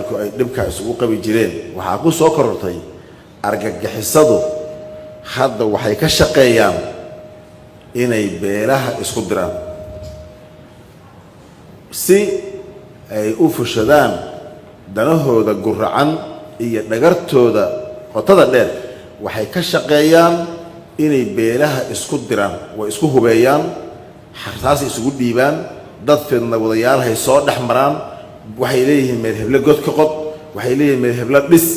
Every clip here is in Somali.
qabaa'ilku ay dhibka isugu qabi jireen waxaa ku soo korortay argagixisadu hadda waxay ka shaqeeyaan inay beelaha isku diraan si ay u fushadaan danahooda guracan iyo dhagartooda qotada dheer waxay ka shaqeeyaan inay beelaha isku diraan way isku hubeeyaan xarsaas isugu dhiibaan dad fidna wadayaal hay soo dhex maraan waxay leeyihiin meel heblo god ka qod waxay leeyihiin meel heblo dhis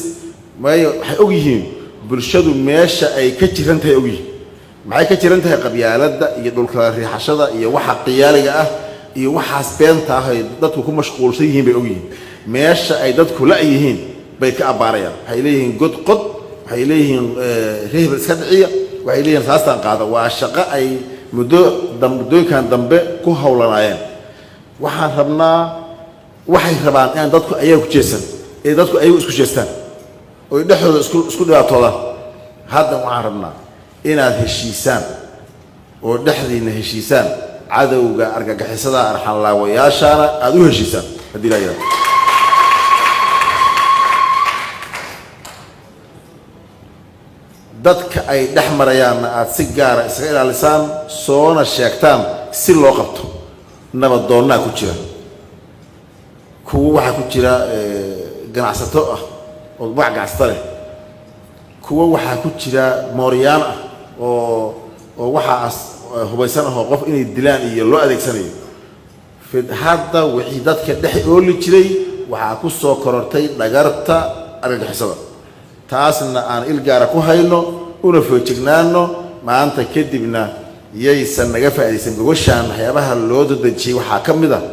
waxay og yihiin bulshadu meesha ay ka jiran tahay og yihiin maxay ka jiran tahay qabyaaladda iyo dhulka riixashada iyo waxa qiyaaliga ah iyo waxaas beenta ah ay dadku ku mashquulsan yihiin bay og yihiin meesha ay dadku la yihiin bay ka abaarayaan waxay leeyihiin god qod waxay leeyihiin reebel iska dhiciya waxay leeyihiin saastan qaada waa shaqo ay muddooyinkan dambe ku hawlanaayeen waxaan rabnaa waxay rabaan in dadku ayaga ku jeestaan ee dadku ayagu isku jeestaan oo dhexdooda isku dhibaatoodaan hadda waxaan rabnaa inaad heshiisaan oo dhexdiina heshiisaan cadowga argagixisada arxanlaawayaashaana aad u heshiisaan haddii la yidhahdo dadka ay dhex marayaanna aad si gaara isaga ilaalisaan soona sheegtaan si loo qabto nabadoonnaa ku jira kuwa waxaa ku jira ganacsato ah oo bac ganacsato leh kuwa waxaa ku jira mooryaan ah oo waxaas hubaysan ah oo qof inay dilaan iyo loo adeegsanayo hadda wixii dadka dhex ooli jiray waxaa ku soo korortay dhagarta argagixisada taasna aan il gaara ku hayno una foojignaano maanta kadibna yaysan naga faa'iidaysan gogoshaan waxyaabaha loo dadajiyey waxaa ka mid ah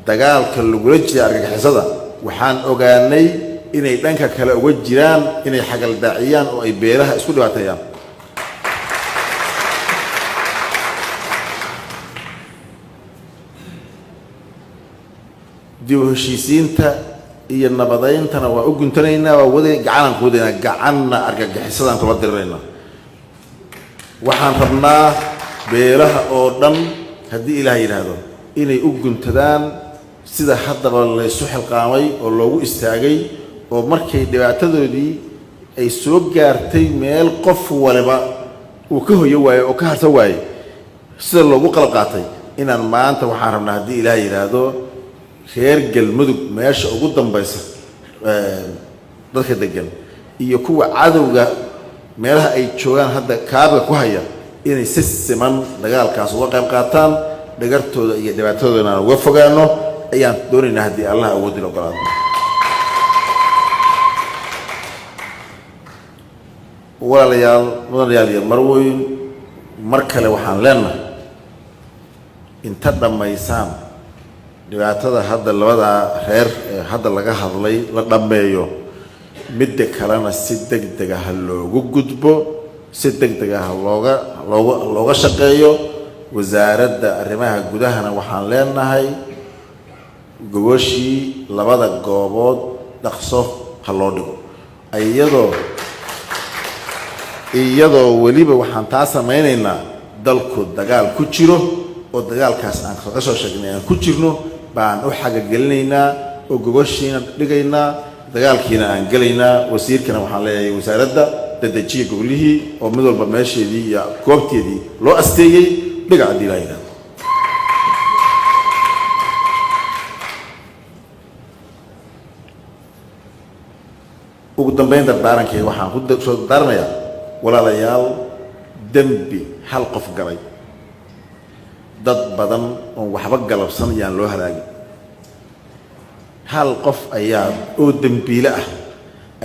dagaalka lagula jira argagixisada waxaan ogaanay inay dhanka kale uga jiraan inay xagaldaaciyaan oo ay beelaha isku dhibaateeyaan dib u heshiisiinta iyo nabadayntana waa u guntanaynaa waa waday gacanaan ku wadaynaa gacanna argagixisadaan kula diriraynaa waxaan rabnaa beelaha oo dhan haddii ilaah yidhaahdo inay u guntadaan sida haddaba laysu xilqaamay oo loogu istaagay oo markay dhibaatadoodii ay soo gaartay meel qof waliba uu ka hoyo waayo oo ka harsan waaye sida loogu qalab qaatay inaan maanta waxaan rabnaa haddii ilaah yidhaahdo reer galmudug meesha ugu dambaysa dadka degan iyo kuwa cadowga meelaha ay joogaan hadda kaabiga ku haya inay si siman dagaalkaas uga qayb qaataan dhagartooda iyo dhibaatadoodana aan uga fogaano ayaan doonaynaa haddii allah awoodin ogolaado walaalayaal mudanayaal iyo marweyn mar kale waxaan leenahay inta dhammaysaan dhibaatada hadda labada reer ee hadda laga hadlay la dhammeeyo midda kalena si degdeg ah loogu gudbo si degdeg ah looga shaqeeyo wasaaradda arrimaha gudahana waxaan leenahay gobashii labada goobood dhaqso ha loo dhigo iyadoo weliba waxaan taa samaynaynaa dalku dagaal ku jiro oo dagaalkaas aan kaga soo sheegnay aan ku jirno baan u xagagelinaynaa oo gobashiina dhigaynaa dagaalkiina aan gelaynaa wasiirkana waxaan leeyahay wasaaradda dedejiya gobolihii oo mid walba meesheedii iyo goobteedii loo asteeyey dhiga haddii laa yidhahdo ugu dambayn dardaarankayga waxaan ku soo dardaarmayaa walaalayaal dembi hal qof galay dad badan oon waxba galabsan ayaan loo halaagin hal qof ayaa oo dembiile ah